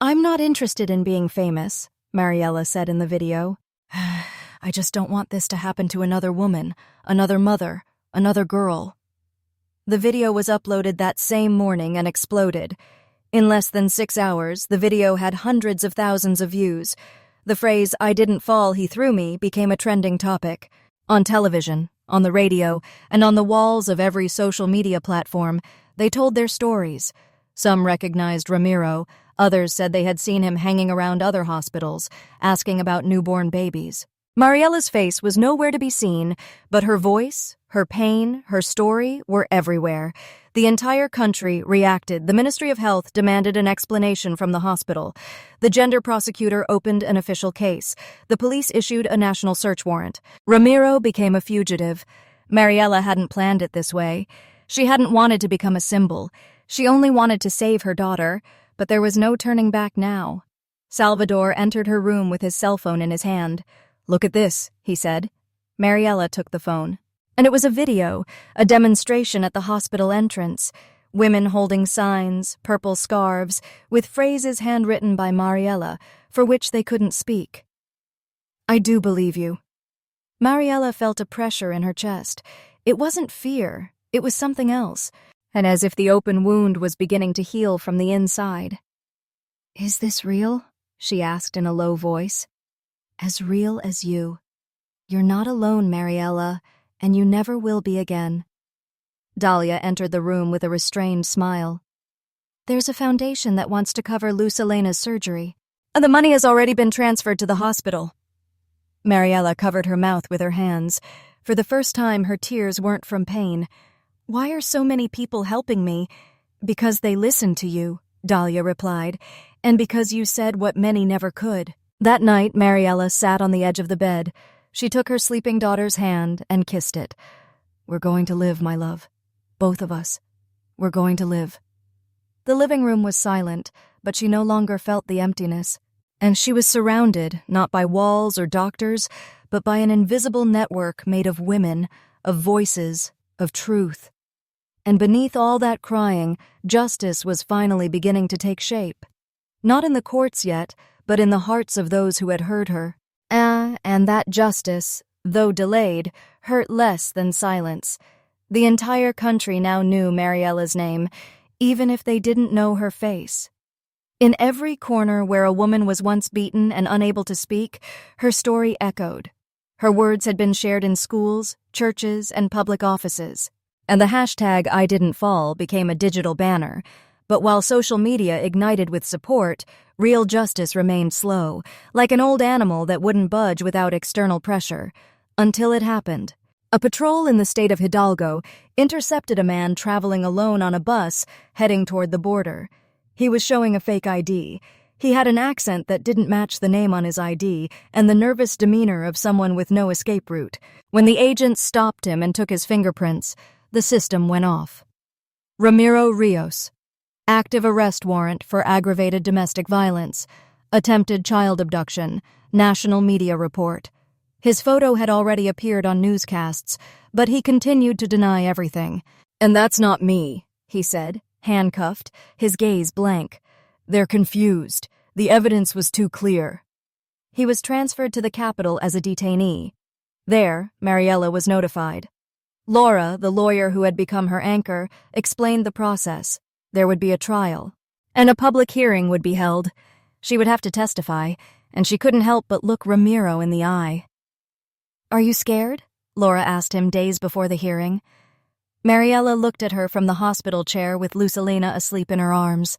I'm not interested in being famous, Mariela said in the video. I just don't want this to happen to another woman, another mother, another girl. The video was uploaded that same morning and exploded. In less than 6 hours, the video had hundreds of thousands of views. The phrase, "I didn't fall, he threw me," became a trending topic. On television, on the radio, and on the walls of every social media platform, they told their stories. Some recognized Ramiro, others said they had seen him hanging around other hospitals, asking about newborn babies. Mariela's face was nowhere to be seen, but her voice, her pain, her story were everywhere. The entire country reacted. The Ministry of Health demanded an explanation from the hospital. The gender prosecutor opened an official case. The police issued a national search warrant. Ramiro became a fugitive. Mariela hadn't planned it this way. She hadn't wanted to become a symbol. She only wanted to save her daughter, but there was no turning back now. Salvador entered her room with his cell phone in his hand. "Look at this," he said. Mariela took the phone. And it was a video, a demonstration at the hospital entrance. Women holding signs, purple scarves, with phrases handwritten by Mariela, for which they couldn't speak. I do believe you. Mariela felt a pressure in her chest. It wasn't fear, it was something else, and as if the open wound was beginning to heal from the inside. Is this real? She asked in a low voice. As real as you. You're not alone, Mariela, and you never will be again. Dalia entered the room with a restrained smile. There's a foundation that wants to cover Luz Elena's surgery. The money has already been transferred to the hospital. Mariela covered her mouth with her hands. For the first time, her tears weren't from pain. Why are so many people helping me? Because they listen to you, Dalia replied. and because you said what many never could." That night, Mariella sat on the edge of the bed. She took her sleeping daughter's hand and kissed it. "We're going to live, my love. Both of us. We're going to live." The living room was silent, but she no longer felt the emptiness. And she was surrounded, not by walls or doctors, but by an invisible network made of women, of voices, of truth. And beneath all that crying, justice was finally beginning to take shape. Not in the courts yet, but in the hearts of those who had heard her. And that justice, though delayed, hurt less than silence. The entire country now knew Mariella's name, even if they didn't know her face. In every corner where a woman was once beaten and unable to speak, her story echoed. Her words had been shared in schools, churches, and public offices. And the hashtag #IDidn'tFall became a digital banner. But while social media ignited with support, real justice remained slow, like an old animal that wouldn't budge without external pressure. Until it happened. A patrol in the state of Hidalgo intercepted a man traveling alone on a bus heading toward the border. He was showing a fake ID. He had an accent that didn't match the name on his ID and the nervous demeanor of someone with no escape route. When the agents stopped him and took his fingerprints, the system went off. Ramiro Rios. Active arrest warrant for aggravated domestic violence. Attempted child abduction. National media report. His photo had already appeared on newscasts, but he continued to deny everything. "And that's not me," he said, handcuffed, his gaze blank. "They're confused. The evidence was too clear." He was transferred to the capital as a detainee. There, Mariella was notified. Laura, the lawyer who had become her anchor, explained the process. There would be a trial, and a public hearing would be held. She would have to testify, and she couldn't help but look Ramiro in the eye. "Are you scared?" Laura asked him days before the hearing. Mariella looked at her from the hospital chair with Lucelina asleep in her arms.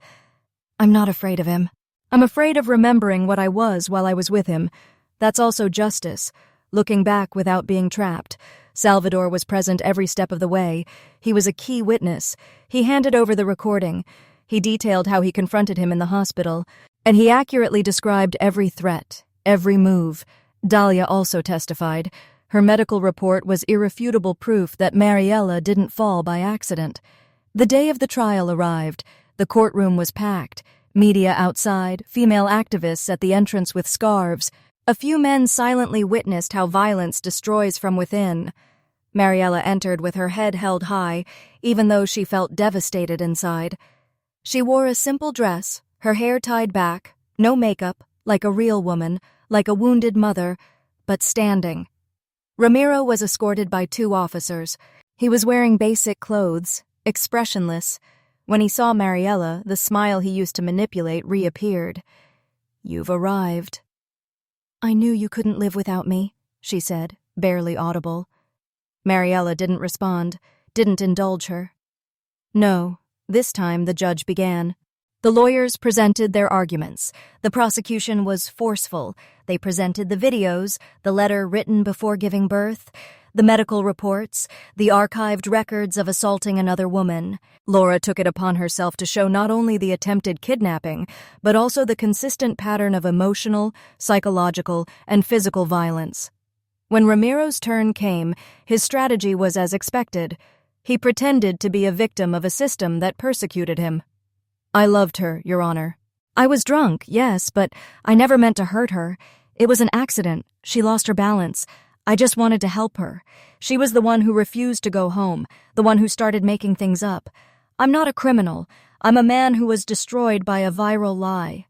"I'm not afraid of him. I'm afraid of remembering what I was while I was with him. That's also justice, looking back without being trapped. Salvador was present every step of the way. He was a key witness. He handed over the recording. He detailed how he confronted him in the hospital, and he accurately described every threat, every move. Dahlia also testified. Her medical report was irrefutable proof that Mariella didn't fall by accident. The day of the trial arrived. The courtroom was packed. Media outside, female activists at the entrance with scarves. A few men silently witnessed how violence destroys from within. Mariella entered with her head held high, even though she felt devastated inside. She wore a simple dress, her hair tied back, no makeup, like a real woman, like a wounded mother, but standing. Ramiro was escorted by 2 officers. He was wearing basic clothes, expressionless. When he saw Mariella, the smile he used to manipulate reappeared. "You've arrived." "I knew you couldn't live without me," she said, barely audible. Mariella didn't respond, didn't indulge her. No, this time the judge began. The lawyers presented their arguments. The prosecution was forceful. They presented the videos, the letter written before giving birth, the medical reports, the archived records of assaulting another woman. Laura took it upon herself to show not only the attempted kidnapping, but also the consistent pattern of emotional, psychological, and physical violence. When Ramiro's turn came, his strategy was as expected. He pretended to be a victim of a system that persecuted him. "I loved her, Your Honor. I was drunk, yes, but I never meant to hurt her. It was an accident. She lost her balance. I just wanted to help her. She was the one who refused to go home, the one who started making things up. I'm not a criminal. I'm a man who was destroyed by a viral lie."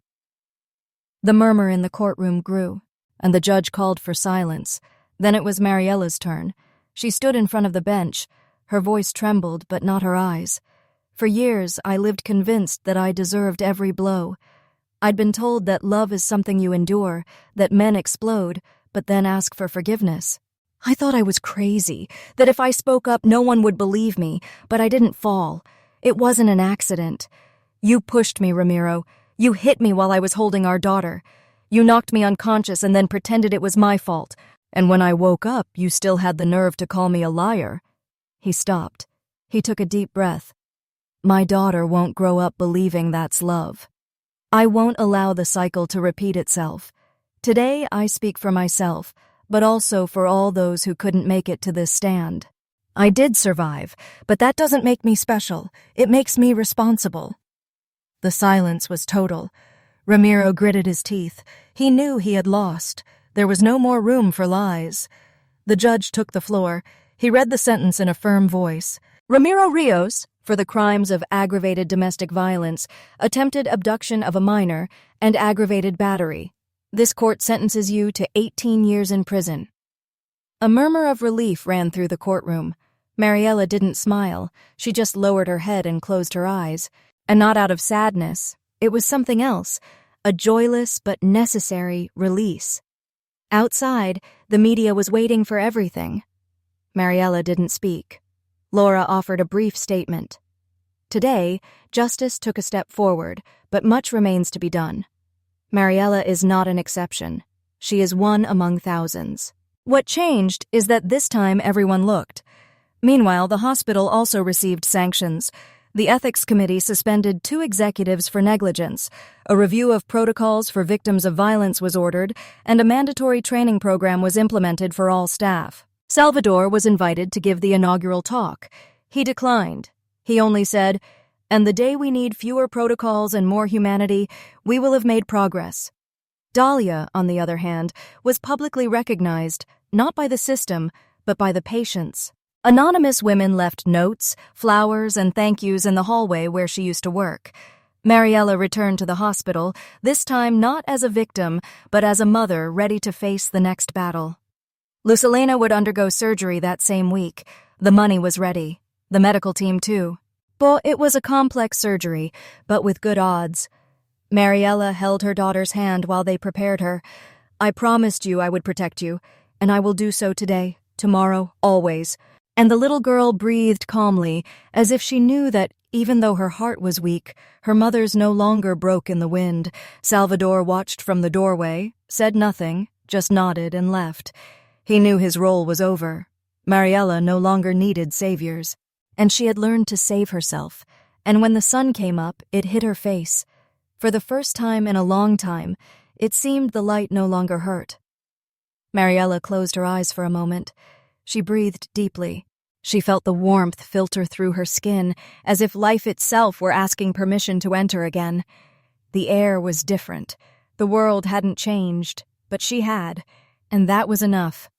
The murmur in the courtroom grew, and the judge called for silence. Then it was Mariella's turn. She stood in front of the bench. Her voice trembled, but not her eyes. "For years, I lived convinced that I deserved every blow. I'd been told that love is something you endure, that men explode, but then ask for forgiveness. I thought I was crazy, that if I spoke up, no one would believe me, but I didn't fall. It wasn't an accident. You pushed me, Ramiro. You hit me while I was holding our daughter. You knocked me unconscious and then pretended it was my fault. And when I woke up, you still had the nerve to call me a liar." He stopped. He took a deep breath. "My daughter won't grow up believing that's love." I won't allow the cycle to repeat itself. Today, I speak for myself, but also for all those who couldn't make it to this stand. I did survive, but that doesn't make me special. It makes me responsible." The silence was total. Ramiro gritted his teeth. He knew he had lost. There was no more room for lies. The judge took the floor. He read the sentence in a firm voice. Ramiro Rios, for the crimes of aggravated domestic violence, attempted abduction of a minor, and aggravated battery. This court sentences you to 18 years in prison. A murmur of relief ran through the courtroom. Mariella didn't smile. She just lowered her head and closed her eyes. And not out of sadness. It was something else, a joyless but necessary release. Outside, the media was waiting for everything. Mariella didn't speak. Laura offered a brief statement. Today, justice took a step forward, but much remains to be done. Mariella is not an exception. She is one among thousands. What changed is that this time everyone looked. Meanwhile, the hospital also received sanctions. The ethics committee suspended 2 executives for negligence, a review of protocols for victims of violence was ordered, and a mandatory training program was implemented for all staff. Salvador was invited to give the inaugural talk. He declined. He only said, "And the day we need fewer protocols and more humanity, we will have made progress." Dahlia, on the other hand, was publicly recognized, not by the system, but by the patients. Anonymous women left notes, flowers, and thank yous in the hallway where she used to work. Mariella returned to the hospital, this time not as a victim, but as a mother ready to face the next battle. Lucilena would undergo surgery that same week. The money was ready. The medical team, too. It was a complex surgery, but with good odds. Mariella held her daughter's hand while they prepared her. "I promised you I would protect you, and I will do so today, tomorrow, always." And the little girl breathed calmly, as if she knew that, even though her heart was weak, her mother's no longer broke in the wind. Salvador watched from the doorway, said nothing, just nodded and left. He knew his role was over. Mariella no longer needed saviors. And she had learned to save herself. And when the sun came up, it hit her face. For the first time in a long time, it seemed the light no longer hurt. Mariella closed her eyes for a moment. She breathed deeply. She felt the warmth filter through her skin, as if life itself were asking permission to enter again. The air was different. The world hadn't changed, but she had, and that was enough.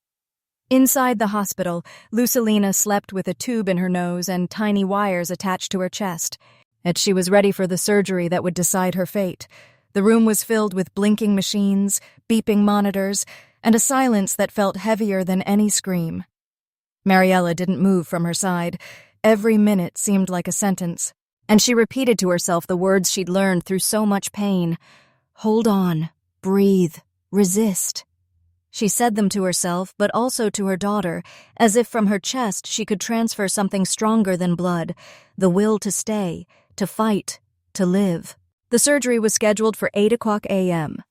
Inside the hospital, Lucilena slept with a tube in her nose and tiny wires attached to her chest. And she was ready for the surgery that would decide her fate. The room was filled with blinking machines, beeping monitors, and a silence that felt heavier than any scream. Mariella didn't move from her side. Every minute seemed like a sentence, and she repeated to herself the words she'd learned through so much pain. Hold on, breathe, resist. She said them to herself, but also to her daughter, as if from her chest she could transfer something stronger than blood, the will to stay, to fight, to live. The surgery was scheduled for 8:00 a.m.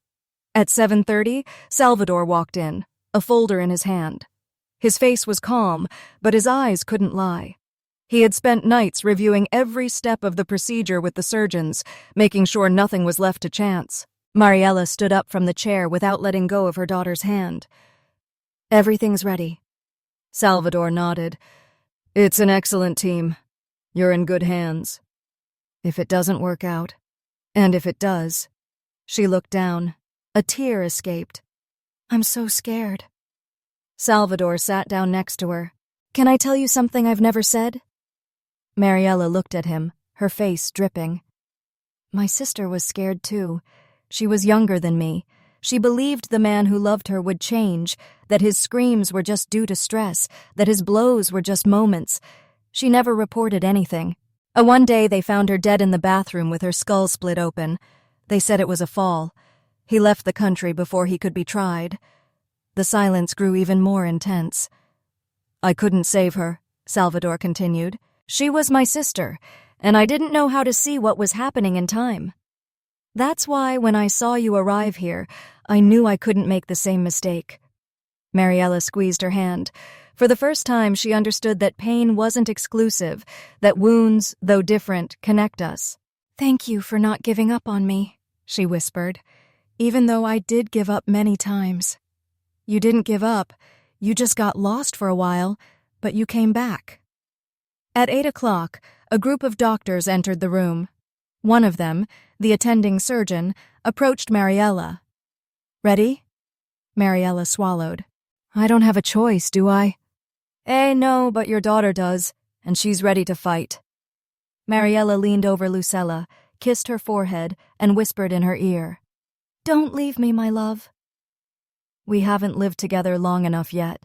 At 7:30, Salvador walked in, a folder in his hand. His face was calm, but his eyes couldn't lie. He had spent nights reviewing every step of the procedure with the surgeons, making sure nothing was left to chance. Mariella stood up from the chair without letting go of her daughter's hand. "Everything's ready." Salvador nodded. "It's an excellent team. You're in good hands. If it doesn't work out, and if it does..." She looked down. A tear escaped. "I'm so scared." Salvador sat down next to her. "Can I tell you something I've never said?" Mariella looked at him, her face dripping. "My sister was scared too. She was younger than me. She believed the man who loved her would change, that his screams were just due to stress, that his blows were just moments. She never reported anything. One day they found her dead in the bathroom with her skull split open. They said it was a fall. He left the country before he could be tried." The silence grew even more intense. "I couldn't save her," Salvador continued. "She was my sister, and I didn't know how to see what was happening in time. That's why when I saw you arrive here, I knew I couldn't make the same mistake." Mariella squeezed her hand. For the first time, she understood that pain wasn't exclusive, that wounds, though different, connect us. "Thank you for not giving up on me," she whispered, "even though I did give up many times. You didn't give up. You just got lost for a while, but you came back." At 8 o'clock, a group of doctors entered the room. One of them, the attending surgeon, approached Mariella. "Ready?" Mariella swallowed. "I don't have a choice, do I?" No, but your daughter does, and she's ready to fight." Mariella leaned over Lucella, kissed her forehead, and whispered in her ear, "Don't leave me, my love." "We haven't lived together long enough yet."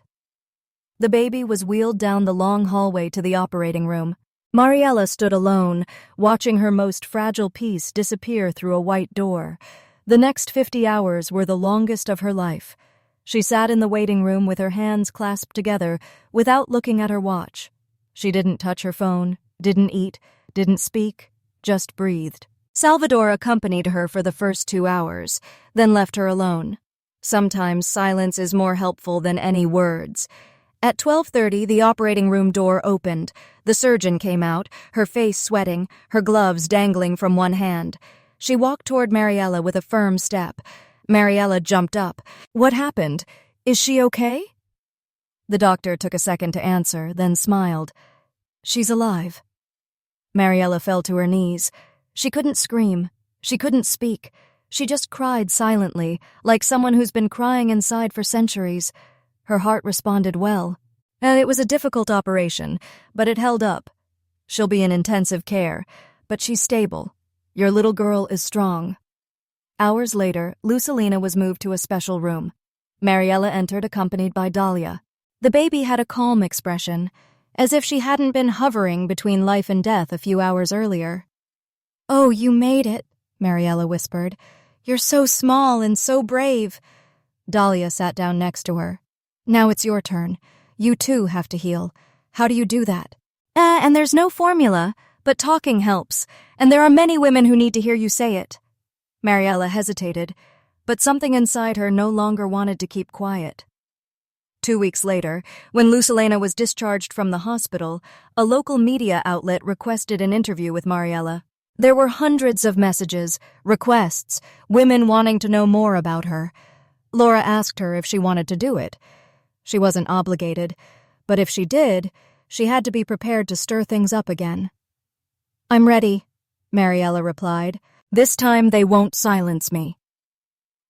The baby was wheeled down the long hallway to the operating room. Mariella stood alone, watching her most fragile piece disappear through a white door. The next 50 hours were the longest of her life. She sat in the waiting room with her hands clasped together, without looking at her watch. She didn't touch her phone, didn't eat, didn't speak, just breathed. Salvador accompanied her for the first 2 hours, then left her alone. Sometimes silence is more helpful than any words. At 12:30, the operating room door opened. The surgeon came out, her face sweating, her gloves dangling from one hand. She walked toward Mariella with a firm step. Mariella jumped up. "What happened? Is she okay?" The doctor took a second to answer, then smiled. "She's alive." Mariella fell to her knees. She couldn't scream. She couldn't speak. She just cried silently, like someone who's been crying inside for centuries. Her heart responded well. It was a difficult operation, but it held up. "She'll be in intensive care, but she's stable. Your little girl is strong." Hours later, Lucilina was moved to a special room. Mariella entered accompanied by Dahlia. The baby had a calm expression, as if she hadn't been hovering between life and death a few hours earlier. "Oh, you made it," Mariella whispered. "You're so small and so brave." Dahlia sat down next to her. "Now it's your turn. You too have to heal. How do you do that?" And there's no formula, but talking helps, and there are many women who need to hear you say it." Mariella hesitated, but something inside her no longer wanted to keep quiet. 2 weeks later, when Lucilena was discharged from the hospital, a local media outlet requested an interview with Mariella. There were hundreds of messages, requests, women wanting to know more about her. Laura asked her if she wanted to do it. She wasn't obligated, but if she did, she had to be prepared to stir things up again. "I'm ready," Mariella replied. "This time they won't silence me."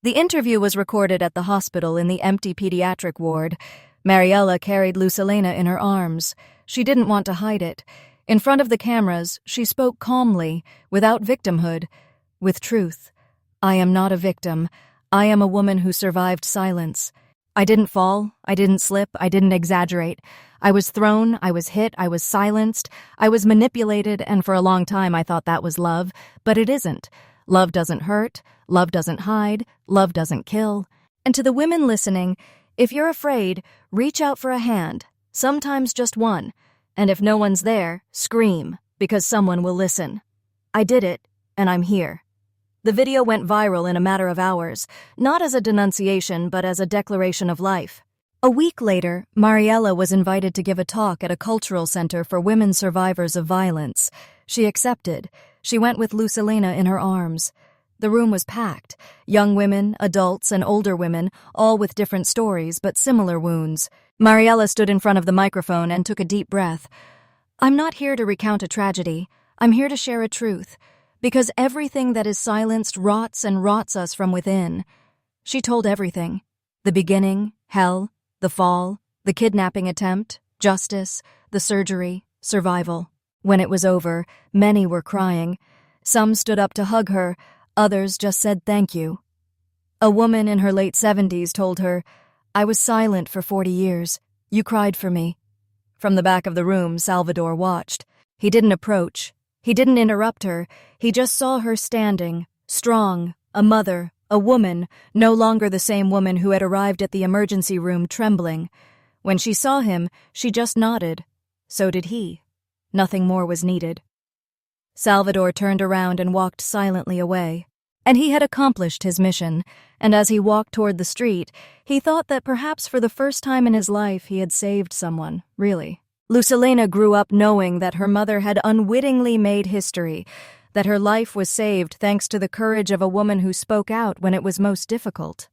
The interview was recorded at the hospital in the empty pediatric ward. Mariella carried Lucilena in her arms. She didn't want to hide it. In front of the cameras, she spoke calmly, without victimhood, with truth. "I am not a victim. I am a woman who survived silence. I didn't fall, I didn't slip, I didn't exaggerate. I was thrown, I was hit, I was silenced, I was manipulated, and for a long time I thought that was love, but it isn't. Love doesn't hurt, love doesn't hide, love doesn't kill." And to the women listening, if you're afraid, reach out for a hand, sometimes just one, and if no one's there, scream, because someone will listen. I did it, and I'm here. The video went viral in a matter of hours, not as a denunciation, but as a declaration of life. A week later, Mariella was invited to give a talk at a cultural center for women survivors of violence. She accepted. She went with Lucilena in her arms. The room was packed. Young women, adults, and older women, all with different stories but similar wounds. Mariella stood in front of the microphone and took a deep breath. "I'm not here to recount a tragedy. I'm here to share a truth. Because everything that is silenced rots and rots us from within." She told everything. The beginning, hell, the fall, the kidnapping attempt, justice, the surgery, survival. When it was over, many were crying. Some stood up to hug her, others just said thank you. A woman in her late 70s told her, "I was silent for 40 years. You cried for me." From the back of the room, Salvador watched. He didn't approach. He didn't interrupt her. He just saw her standing, strong, a mother, a woman, no longer the same woman who had arrived at the emergency room trembling. When she saw him, she just nodded. So did he. Nothing more was needed. Salvador turned around and walked silently away. And he had accomplished his mission, and as he walked toward the street, he thought that perhaps for the first time in his life he had saved someone, really. Lucilena grew up knowing that her mother had unwittingly made history. that her life was saved thanks to the courage of a woman who spoke out when it was most difficult.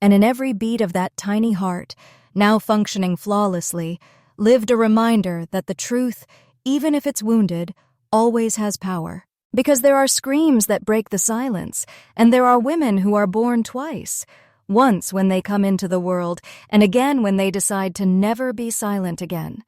And in every beat of that tiny heart, now functioning flawlessly, lived a reminder that the truth, even if it's wounded, always has power. Because there are screams that break the silence, and there are women who are born twice. Once when they come into the world, and again when they decide to never be silent again.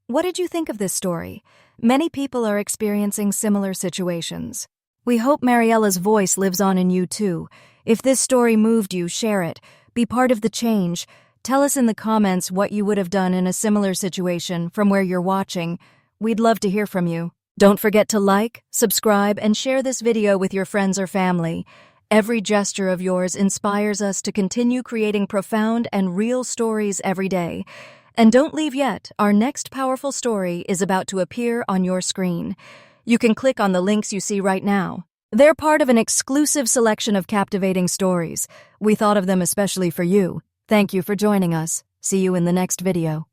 What did you think of this story? Many people are experiencing similar situations. We hope Mariella's voice lives on in you too. If this story moved you, share it. Be part of the change. Tell us in the comments what you would have done in a similar situation from where you're watching. We'd love to hear from you. Don't forget to like, subscribe, and share this video with your friends or family. Every gesture of yours inspires us to continue creating profound and real stories every day. And don't leave yet, our next powerful story is about to appear on your screen. You can click on the links you see right now. They're part of an exclusive selection of captivating stories. We thought of them especially for you. Thank you for joining us. See you in the next video.